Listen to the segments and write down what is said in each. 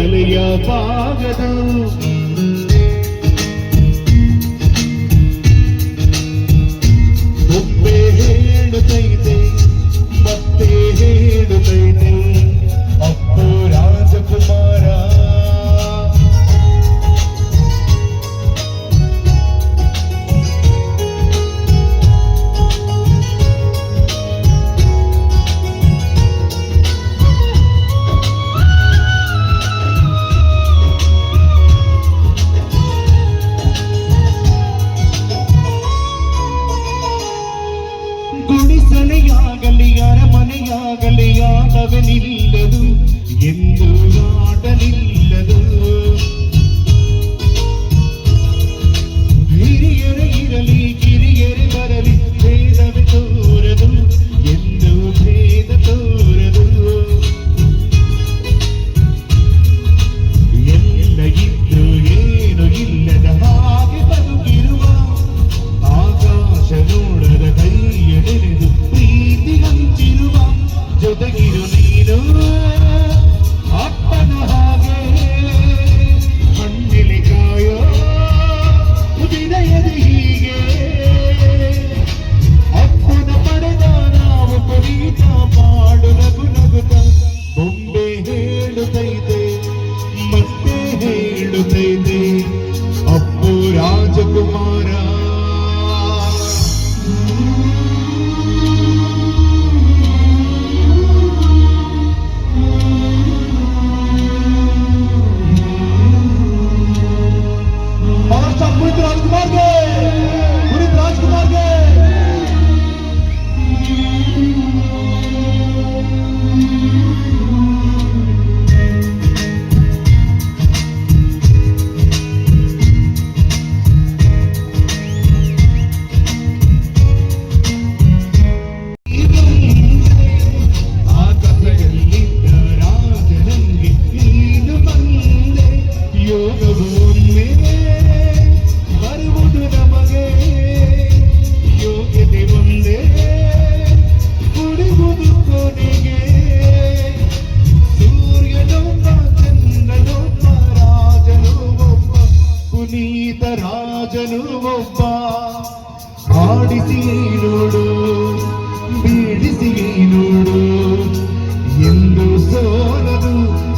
ತಲೆಯ ಬಾಗದು ಒಮ್ಮೆ ಹೇಳುತ್ತೈತೆ ಮತ್ತೆ ಹೇಳುತ್ತೈತೆ ಅಪ್ಪು ರಾಜಕುಮಾರ ಗುಡಿಸಲೆಯಾಗಲಿ ಅರಮನೆಯಾಗಲಿ ಆಟವೇ ನಿಲ್ಲದು ಎಂದು ಆಟಲಿಲ್ಲದು ಹಿರಿಯರೇ ಇರಲಿ ಕಿರಿಯರೇ ಬರಲಿ ಭೇದವೇ ತೋರದು ಎಂದು ಭೇದ ತೋರದು ಎಲ್ಲ ಇದ್ದು ಏನು ಇಲ್ಲದ ಹಾಗೆ ಬದುಕಿರುವ ಆಕಾಶ ನೋಡದ ಕೈಯ ನೆನೆದು ಪ್ರೀತಿ ಹಂಚಿರುವ ಜೊತೆಗಿರು ನೀನು ಅಪ್ಪನ ಹಾಗೆ ಹಣ್ಣಿಲಿ ಕಾಯೋ ಹೃದಯದ ಹೀಗೆ ಅಪ್ಪನ ಪಡೆದ ನಾವು ಪುನೀತ ಮಾಡು ನಗು ನಗುತ್ತ ಬೊಂಬೆ ಹೇಳುತ್ತೈತೆ ಮತ್ತೆ ಹೇಳುತ್ತೈತೆ ಅಪ್ಪು ರಾಜಕುಮಾರ पुनीत राजकुमार के ಪುನೀತ ರಾಜನು ಒಬ್ಬ ಆಡಿಸಿ ನೋಡು ಬೀಳಿಸಿ ನೋಡು ಎಂದು ಸೋಲದು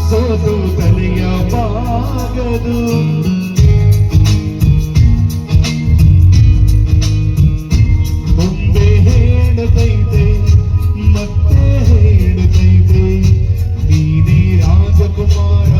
ಸೋತು ತಲೆಯ ಬಾಗದು ಮುಂದೆ ಹೇಳುತ್ತೈತೆ ಮತ್ತೆ ಹೇಳುತ್ತೈತೆ ನೀನೇ ರಾಜಕುಮಾರ